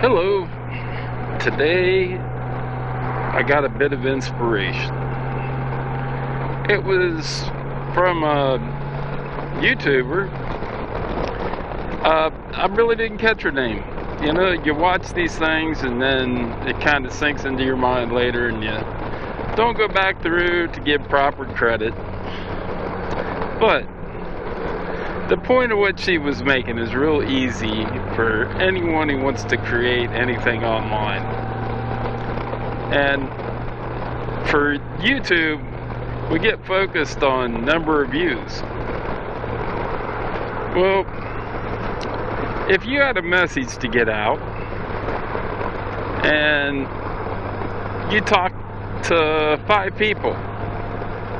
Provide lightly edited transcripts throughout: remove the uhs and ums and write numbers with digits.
Hello. Today I got a bit of inspiration. It was from a YouTuber. I really didn't catch her name. You know, you watch these things and then it kind of sinks into your mind later and you don't go back through to give proper credit. But the point of what she was making is real easy for anyone who wants to create anything online. And for YouTube, we get focused on number of views. Well, if you had a message to get out and you talk to 5 people,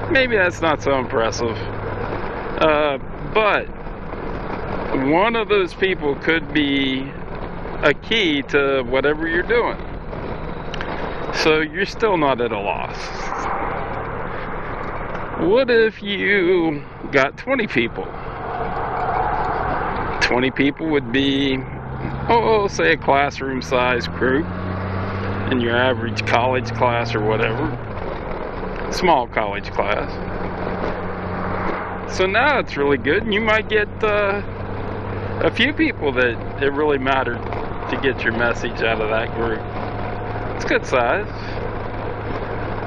maybe that's not so impressive. But one of those people could be a key to whatever you're doing. So you're still not at a loss. What if you got 20 people? 20 people would be, say a classroom size group in your average college class or whatever. Small college class. So now it's really good, and you might get a few people that it really mattered to get your message out of that group. It's good size.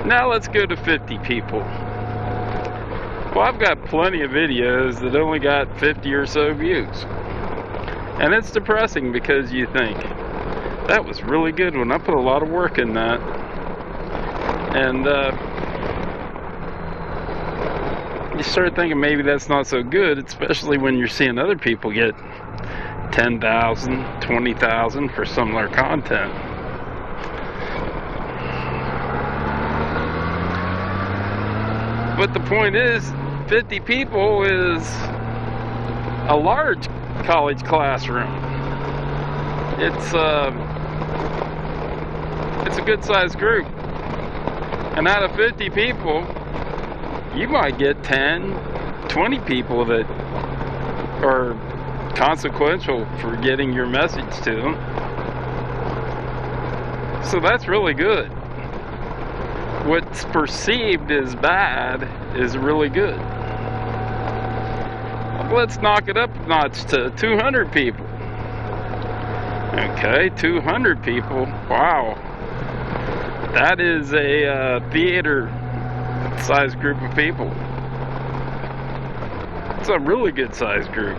Now let's go to 50 people. Well, I've got plenty of videos that only got 50 or so views. And it's depressing because you think, that was really good one. I put a lot of work in that. And you start thinking maybe that's not so good, especially when you're seeing other people get 10,000, 20,000 for similar content. But the point is, 50 people is a large college classroom. It's a good sized group. And out of 50 people, you might get 10, 20 people that are consequential for getting your message to them. So that's really good. What's perceived as bad is really good. Let's knock it up a notch to 200 people. Okay, 200 people. Wow. That is a theater size group of people. It's a really good size group.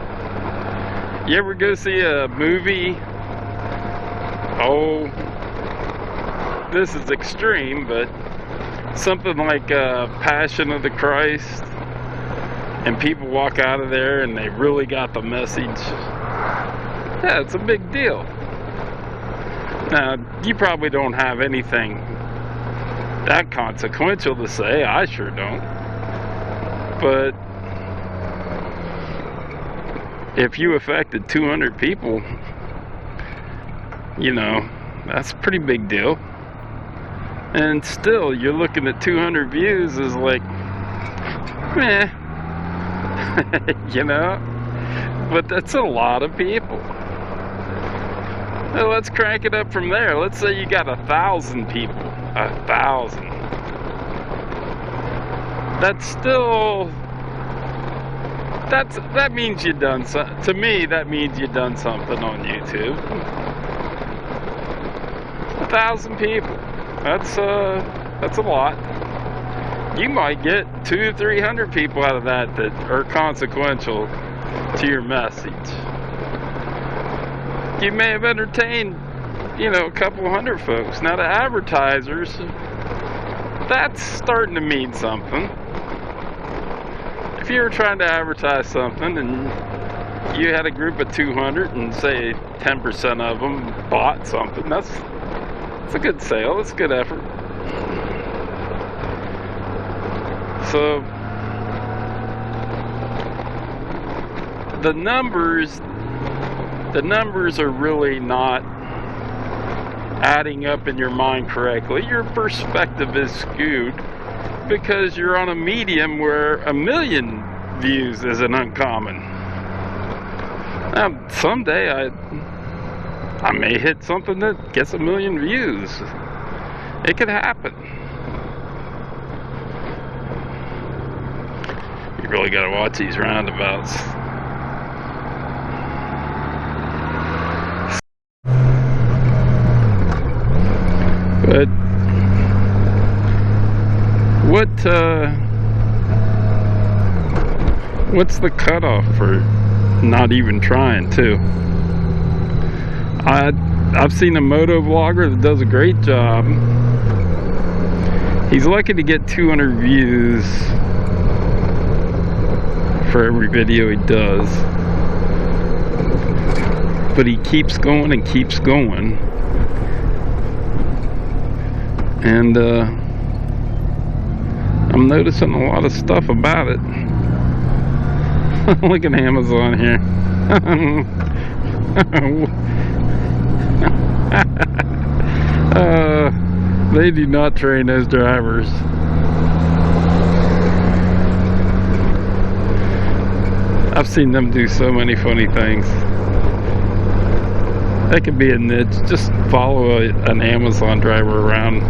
You ever go see a movie? Oh, this is extreme, but something like Passion of the Christ, and people walk out of there and they really got the message. Yeah, it's a big deal. Now, you probably don't have anything that consequential to say. I sure don't. But if you affected 200 people, you know, that's a pretty big deal. And still, you're looking at 200 views as like, meh. You know? But that's a lot of people. Well, let's crank it up from there. Let's say you got 1,000 people. 1,000. That's still, that means you've done something. To me, that means you've done something on YouTube. 1,000 people. That's a lot. You might get 200-300 people out of that are consequential to your message. You may have entertained, a couple hundred folks. Now, to advertisers, that's starting to mean something. If you were trying to advertise something and you had a group of 200 and say 10% of them bought something, that's a good sale. It's a good effort. So the numbers are really not adding up in your mind correctly. Your perspective is skewed because you're on a medium where 1 million views isn't uncommon. Now, someday I may hit something that gets 1 million views. It could happen. You really gotta watch these roundabouts. But what's the cutoff for not even trying too? I've seen a moto vlogger that does a great job. He's lucky to get 200 views for every video he does, but he keeps going and keeps going. And I'm noticing a lot of stuff about it. Look at Amazon here. They do not train those drivers. I've seen them do so many funny things. That could be a niche. Just follow an Amazon driver around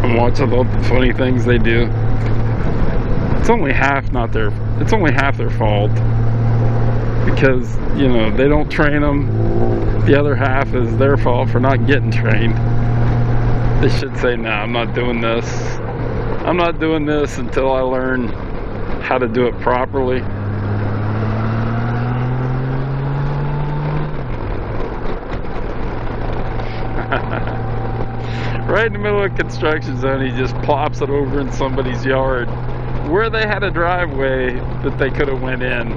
and watch all the funny things they do. It's only half their fault, because you know they don't train them. The other half is their fault for not getting trained. They should say, "No, I'm not doing this. I'm not doing this until I learn how to do it properly." Right in the middle of a construction zone, he just plops it over in somebody's yard where they had a driveway that they could have went in.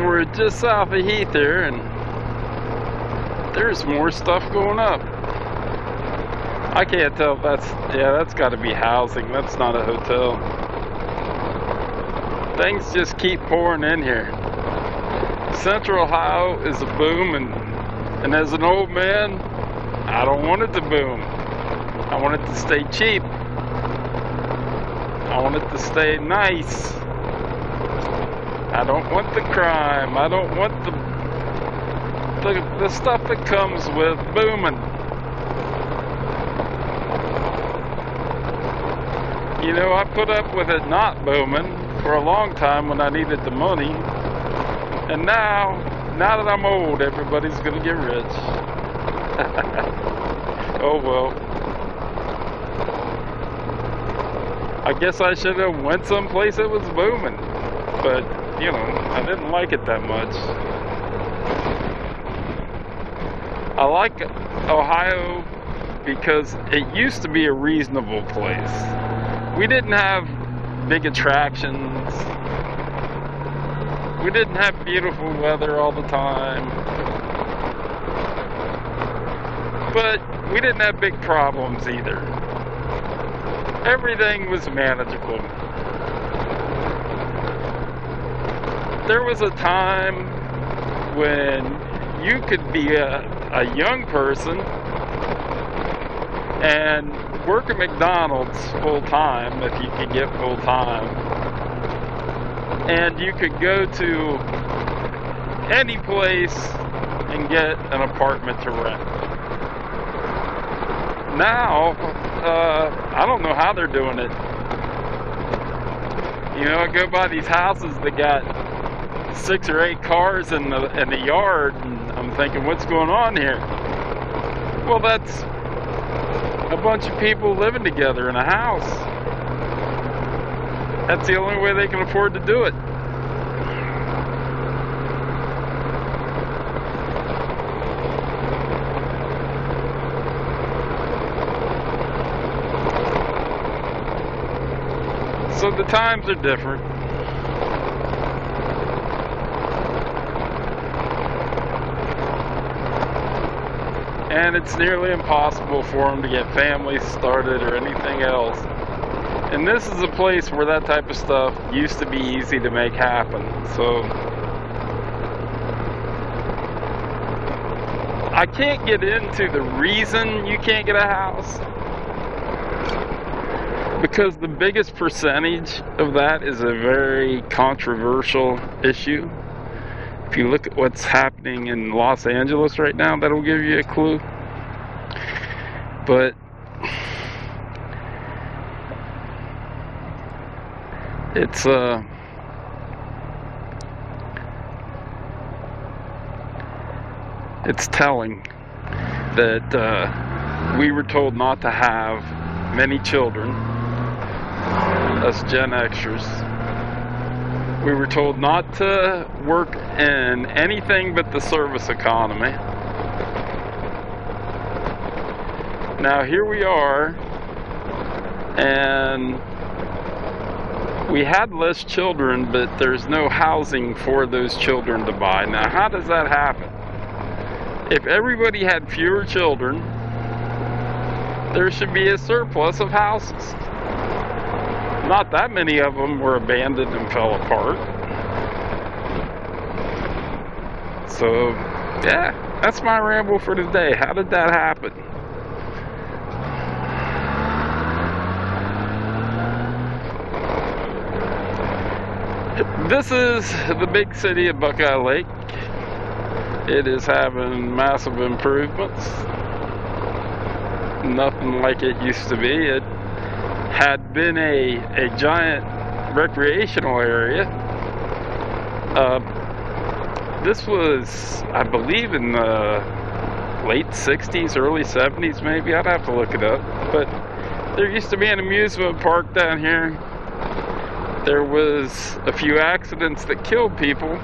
We're just south of Heath here, and there's more stuff going up. I can't tell if that's got to be housing. That's not a hotel. Things just keep pouring in here. Central Ohio is a boom, and as an old man, I don't want it to boom. I want it to stay cheap. I want it to stay nice. I don't want the crime. I don't want the stuff that comes with booming. You know, I put up with it not booming for a long time when I needed the money. And now that I'm old, everybody's gonna get rich. Oh well. I guess I should have went someplace that was booming. But, you know, I didn't like it that much. I like Ohio because it used to be a reasonable place. We didn't have big attractions. We didn't have beautiful weather all the time, but we didn't have big problems either. Everything was manageable. There was a time when you could be a young person and work at McDonald's full time, if you could get full time. And you could go to any place and get an apartment to rent. Now, I don't know how they're doing it. You know, I go by these houses that got 6 or 8 cars in the yard, and I'm thinking, what's going on here? Well, that's a bunch of people living together in a house. That's the only way they can afford to do it. So the times are different. And it's nearly impossible for them to get families started or anything else. And this is a place where that type of stuff used to be easy to make happen. So I can't get into the reason you can't get a house, because the biggest percentage of that is a very controversial issue. If you look at what's happening in Los Angeles right now, that'll give you a clue. But it's telling that we were told not to have many children, us Gen Xers. We were told not to work in anything but the service economy. Now here we are, and we had less children, but there's no housing for those children to buy. Now how does that happen? If everybody had fewer children, there should be a surplus of houses. Not that many of them were abandoned and fell apart. So, yeah, that's my ramble for today. How did that happen? This is the big city of Buckeye Lake. It is having massive improvements. Nothing like it used to be. It had been a giant recreational area. This was, I believe, in the late 60s, early 70s maybe. I'd have to look it up. But there used to be an amusement park down here. There was a few accidents that killed people.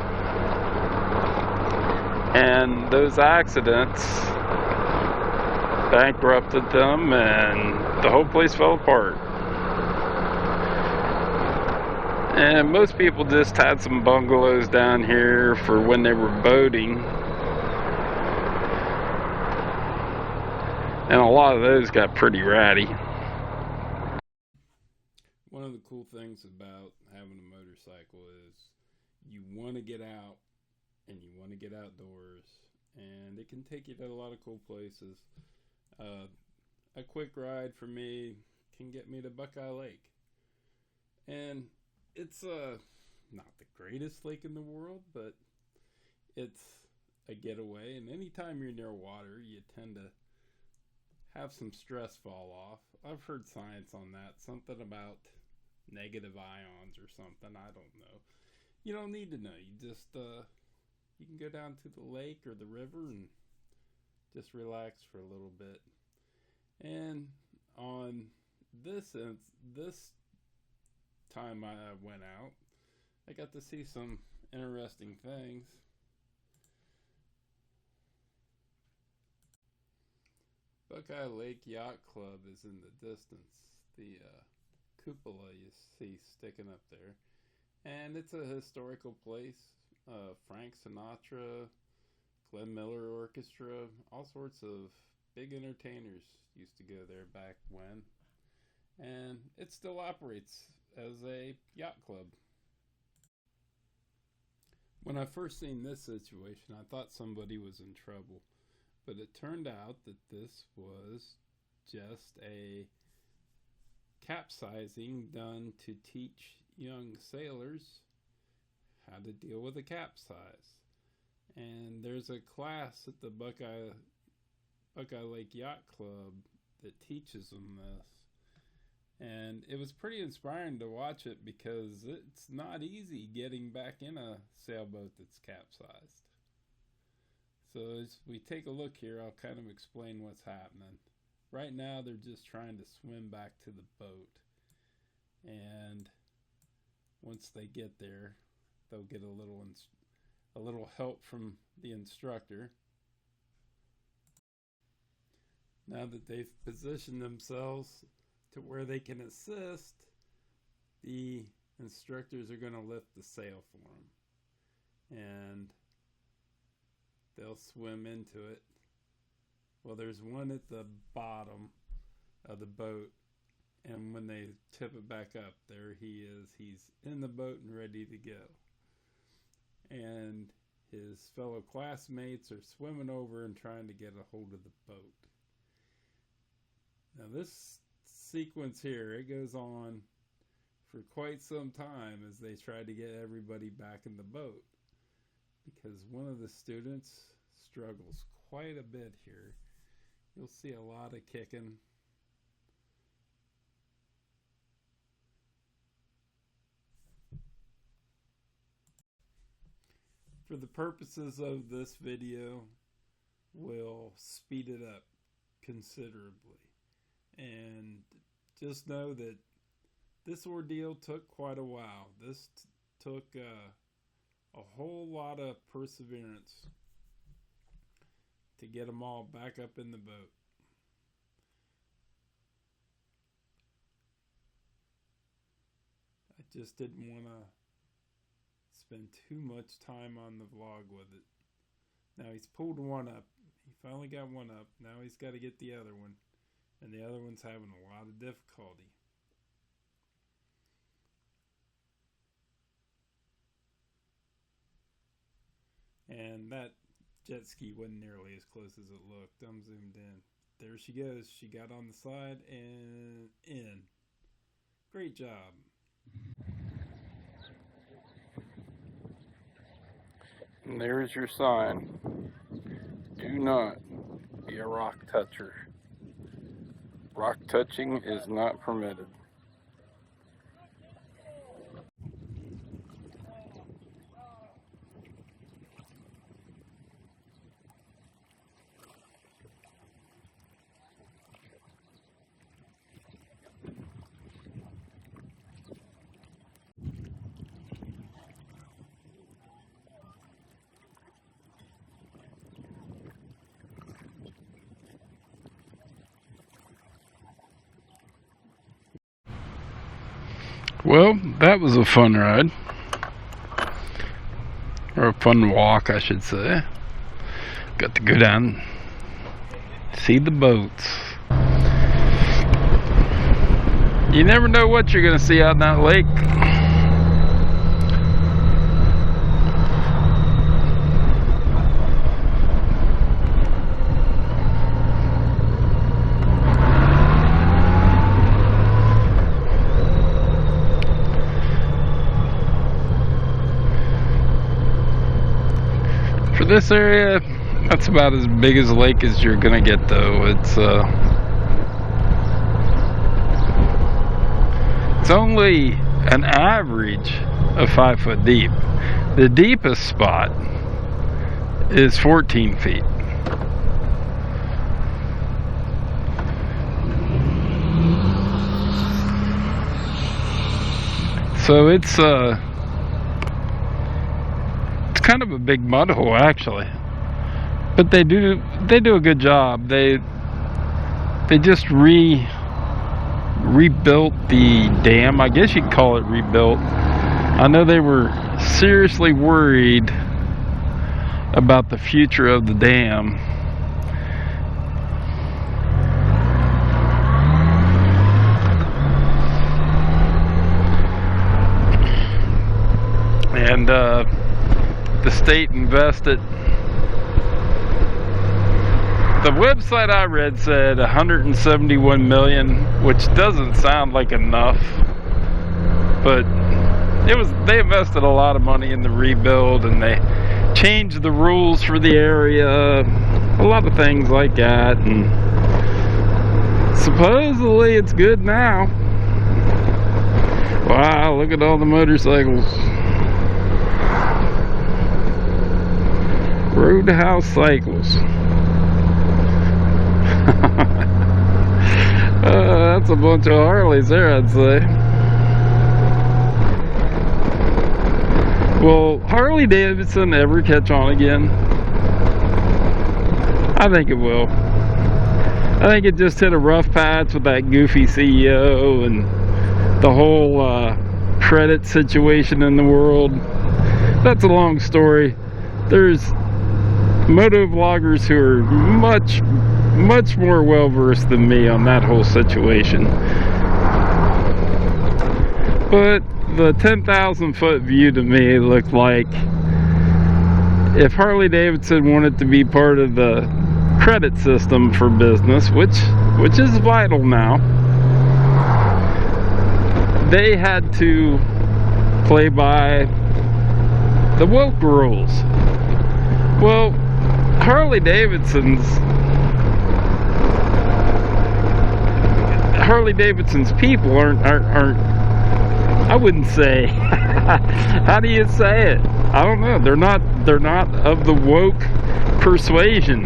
And those accidents bankrupted them, and the whole place fell apart. And most people just had some bungalows down here for when they were boating. And a lot of those got pretty ratty. One of the cool things about having a motorcycle is you want to get out and you want to get outdoors, and it can take you to a lot of cool places. A quick ride for me can get me to Buckeye Lake. And it's not the greatest lake in the world, but it's a getaway. And anytime you're near water, you tend to have some stress fall off. I've heard science on that, something about negative ions or something. I don't know. You don't need to know. You just you can go down to the lake or the river and just relax for a little bit. And on this time I went out, I got to see some interesting things. Buckeye Lake Yacht Club is in the distance. The cupola you see sticking up there. And it's a historical place. Frank Sinatra, Glenn Miller Orchestra, all sorts of big entertainers used to go there back when. And it still operates as a yacht club. When I first seen this situation, I thought somebody was in trouble. But it turned out that this was just a capsizing done to teach young sailors how to deal with a capsize. And there's a class at the Buckeye Lake Yacht Club that teaches them this. And it was pretty inspiring to watch it because it's not easy getting back in a sailboat that's capsized. So as we take a look here, I'll kind of explain what's happening. Right now they're just trying to swim back to the boat. And once they get there, they'll get a little help from the instructor. Now that they've positioned themselves to where they can assist, the instructors are going to lift the sail for them. And they'll swim into it. Well, there's one at the bottom of the boat, and when they tip it back up, there he is. He's in the boat and ready to go. And his fellow classmates are swimming over and trying to get a hold of the boat. Now this sequence here, it goes on for quite some time as they try to get everybody back in the boat, because one of the students struggles quite a bit here. You'll see a lot of kicking. For the purposes of this video, we'll speed it up considerably. And just know that this ordeal took quite a while. This took a whole lot of perseverance to get them all back up in the boat. I just didn't want to spend too much time on the vlog with it. Now he's pulled one up. He finally got one up. Now he's got to get the other one. And the other one's having a lot of difficulty. And that jet ski wasn't nearly as close as it looked. I'm zoomed in. There she goes. She got on the side and in. Great job. And there's your sign. Do not be a rock toucher. Rock touching is not permitted. Well, that was a fun ride. Or a fun walk, I should say. Got to go down, see the boats. You never know what you're going to see out in that lake. This area, that's about as big as a lake as you're gonna get, though. It's only an average of 5 foot deep. The deepest spot is 14 feet. So it's kind of a big mud hole, actually, but they do a good job. They just rebuilt the dam. I guess you'd call it rebuilt. I know they were seriously worried about the future of the dam. And the state invested, the website I read said 171 million, which doesn't sound like enough, but they invested a lot of money in the rebuild, and they changed the rules for the area, a lot of things like that, and supposedly it's good now. Wow, look at all the motorcycles. Roadhouse cycles. That's a bunch of Harleys there, I'd say. Will Harley Davidson ever catch on again? I think it will. I think it just hit a rough patch with that goofy CEO and the whole credit situation in the world. That's a long story. There's moto vloggers who are much more well versed than me on that whole situation, but the 10,000 foot view to me looked like if Harley Davidson wanted to be part of the credit system for business, which is vital now, they had to play by the woke rules. Well, Harley Davidson's people aren't I wouldn't say how do you say it? I don't know. They're not of the woke persuasion.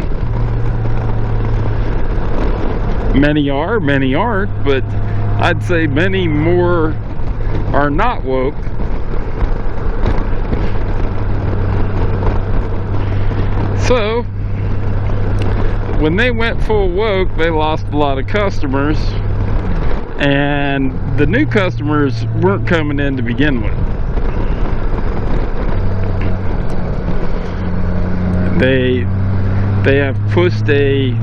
Many are, many aren't, but I'd say many more are not woke. So when they went full woke, they lost a lot of customers, and the new customers weren't coming in to begin with. They have pushed a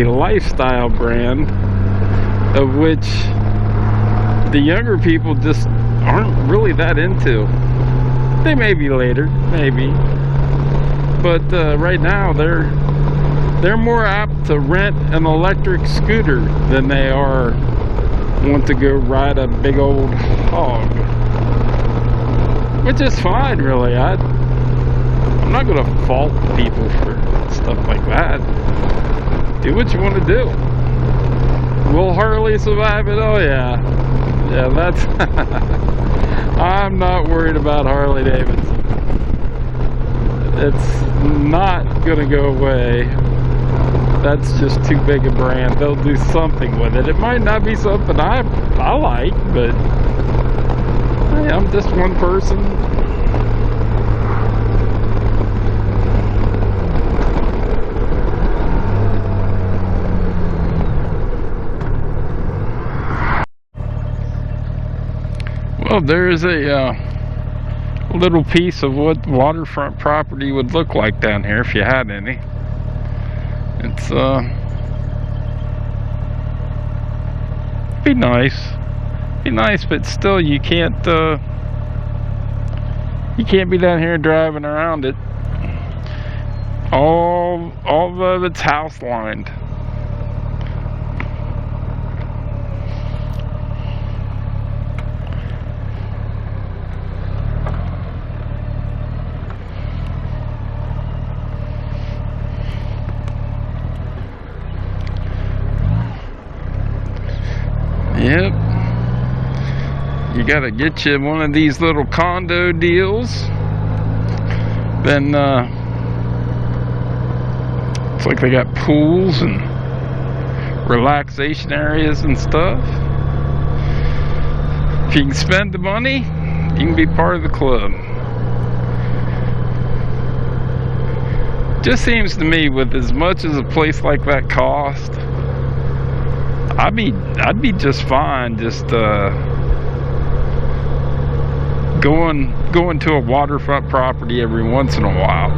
lifestyle brand of which the younger people just aren't really that into. They may be later, maybe, but right now they're more apt to rent an electric scooter than they are want to go ride a big old hog, which is fine, really. I'm not going to fault people for stuff like that. Do what you want to do. Will Harley survive it? Oh yeah, that's I'm not worried about Harley Davidson. It's not gonna go away. That's just too big a brand. They'll do something with it. It might not be something I like, but hey, I'm just one person. Well, there's a little piece of what waterfront property would look like down here if you had any. It's be nice, but still you can't be down here driving around it. All of it's house lined. Yep. You gotta get you one of these little condo deals. Then it's like they got pools and relaxation areas and stuff. If you can spend the money, you can be part of the club. Just seems to me, with as much as a place like that cost, I'd be just fine just going to a waterfront property every once in a while.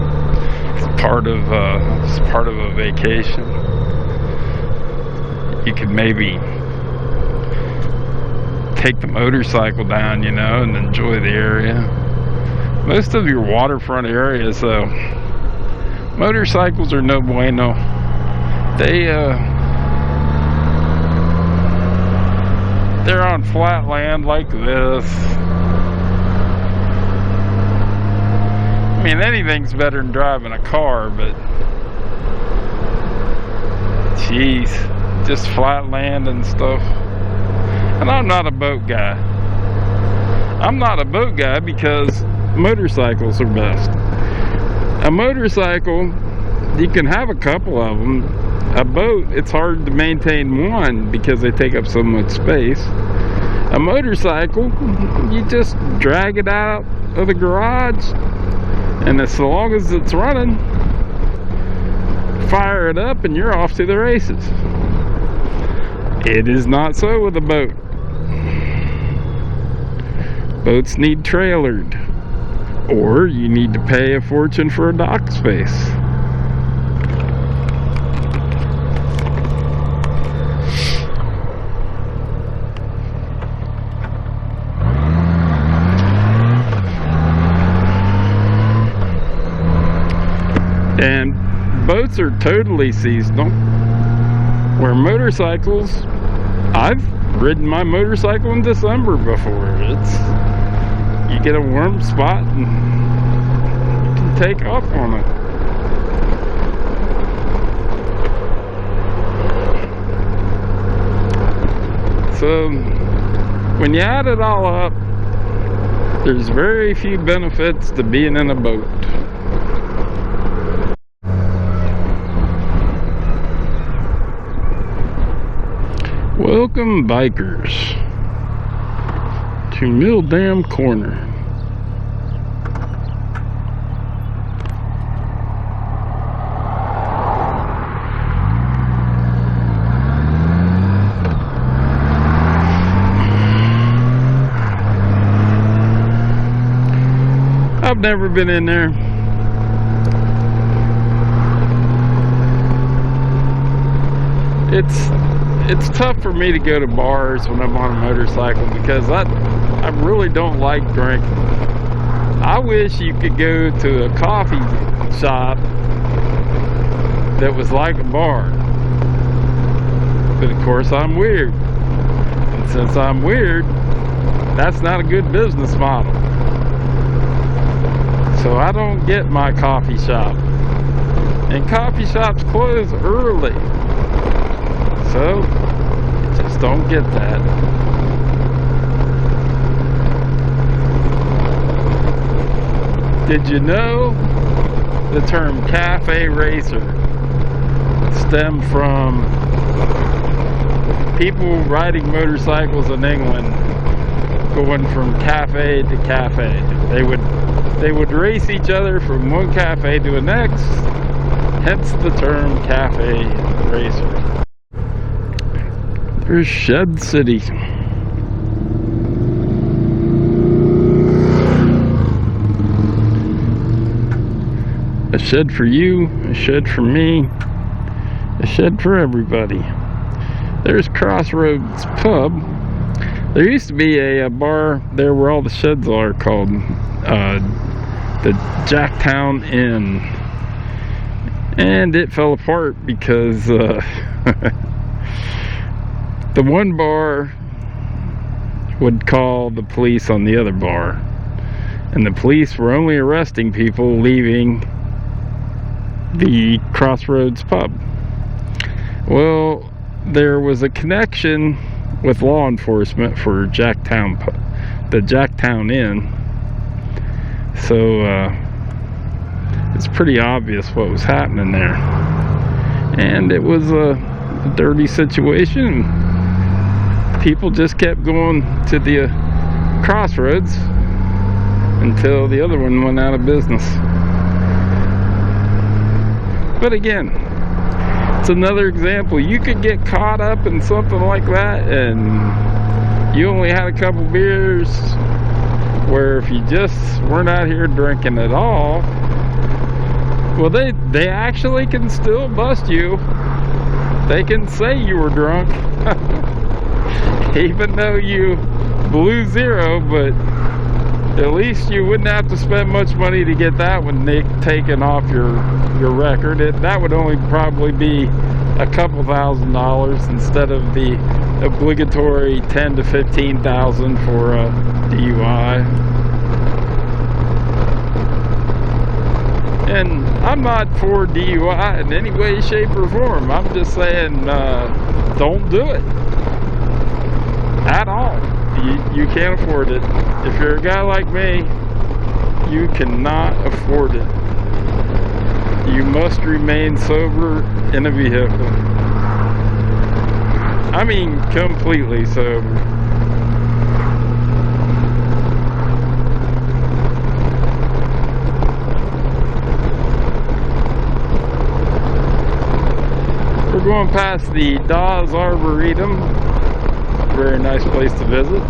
It's part of a vacation. You could maybe take the motorcycle down, you know, and enjoy the area. Most of your waterfront areas, though, motorcycles are no bueno. They're on flat land like this. I mean, anything's better than driving a car, but jeez, just flat land and stuff. And I'm not a boat guy. I'm not a boat guy because motorcycles are best. A motorcycle, you can have a couple of them. A boat, it's hard to maintain one because they take up so much space. A motorcycle, you just drag it out of the garage, and as long as it's running, fire it up and you're off to the races. It is not so with a boat. Boats need trailered, or you need to pay a fortune for a dock space. And boats are totally seasonal, where motorcycles, I've ridden my motorcycle in December before. You get a warm spot and you can take off on it. So when you add it all up, there's very few benefits to being in a boat. Welcome, bikers, to Mill Dam Corner. I've never been in there. It's tough for me to go to bars when I'm on a motorcycle because I really don't like drinking. I wish you could go to a coffee shop that was like a bar. But of course I'm weird. And since I'm weird, that's not a good business model. So I don't get my coffee shop. And coffee shops close early. So, just don't get that. Did you know the term cafe racer stemmed from people riding motorcycles in England going from cafe to cafe? They would race each other from one cafe to the next, hence the term cafe racer. There's Shed City. A shed for you, a shed for me, a shed for everybody. There's Crossroads Pub. There used to be a bar there where all the sheds are called the Jacktown Inn. And it fell apart because the one bar would call the police on the other bar, and the police were only arresting people leaving the Crossroads Pub. Well, there was a connection with law enforcement for the Jacktown Inn, so it's pretty obvious what was happening there, and it was a dirty situation. People just kept going to the Crossroads until the other one went out of business. But again, it's another example. You could get caught up in something like that and you only had a couple beers, where if you just weren't out here drinking at all, well, they actually can still bust you. They can say you were drunk even though you blew zero, but at least you wouldn't have to spend much money to get that one taken off your record. That would only probably be a couple $1,000 instead of the obligatory $10,000 to $15,000 for a DUI. And I'm not for DUI in any way, shape, or form. I'm just saying, don't do it at all. You can't afford it. If you're a guy like me, you cannot afford it. You must remain sober in a vehicle. I mean, completely sober. We're going past the Dawes Arboretum. Very nice place to visit.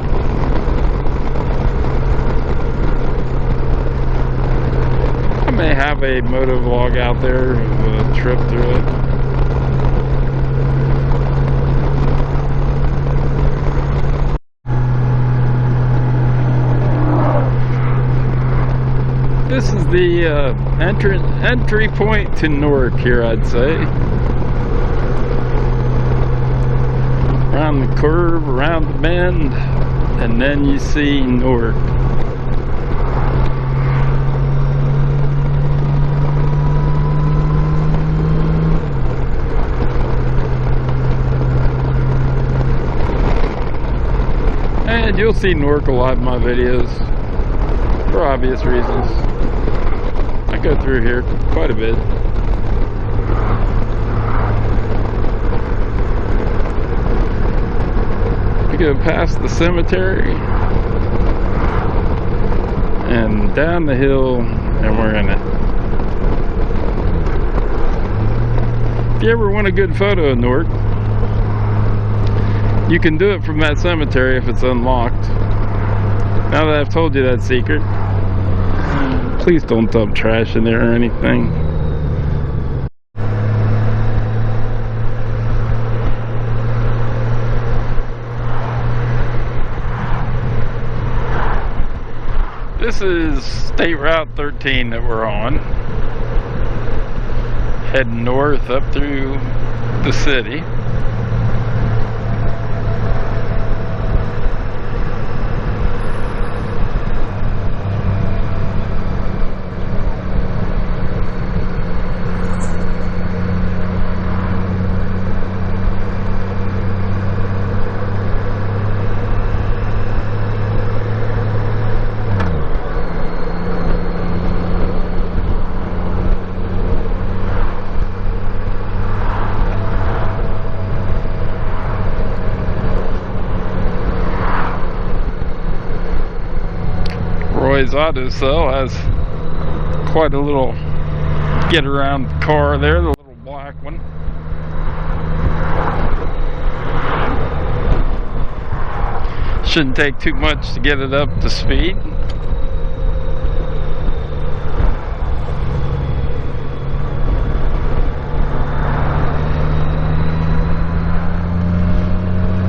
I may have a moto vlog out there of a trip through it. This is the entry point to Newark here, I'd say. around the curve, around the bend, and then you see Newark. And you'll see Newark a lot in my videos, for obvious reasons. I go through here quite a bit. We go past the cemetery and down the hill, and we're in it. If you ever want a good photo of Newark, you can do it from that cemetery if it's unlocked. Now that I've told you that secret, please don't dump trash in there or anything. This is State Route 13 that we're on. Heading north up through the city. Roy's Auto Cell has quite a little get around car there, the little black one. Shouldn't take too much to get it up to speed.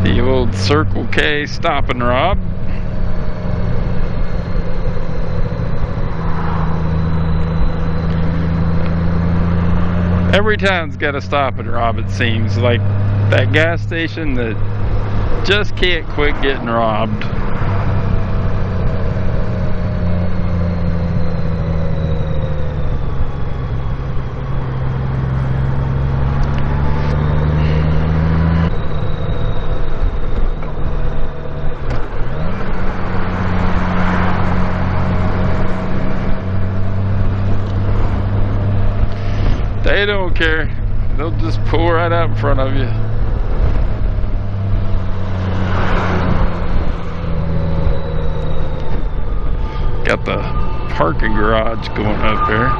The old Circle K stop and rob. Every town's got a stop and rob, it seems. Like that gas station that just can't quit getting robbed. They don't care. They'll just pull right out in front of you. Got the parking garage going up there.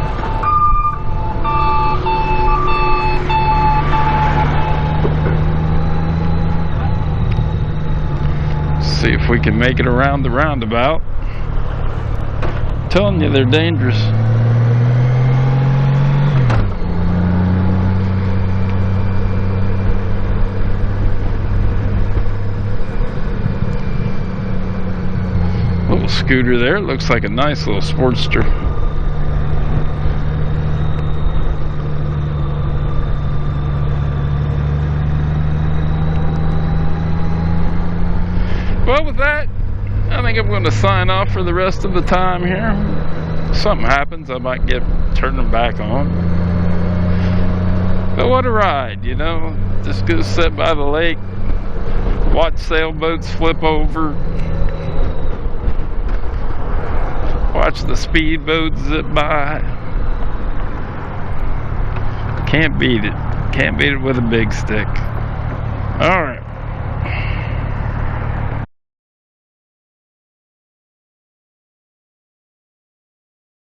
See if we can make it around the roundabout. I'm telling you, they're dangerous. Little scooter there, looks like a nice little Sportster. Well, with that, I think I'm going to sign off for the rest of the time here. If something happens, I might turn them back on. But what a ride, you know. Just go sit by the lake, watch sailboats flip over, watch the speedboats zip by. Can't beat it. Can't beat it with a big stick. Alright.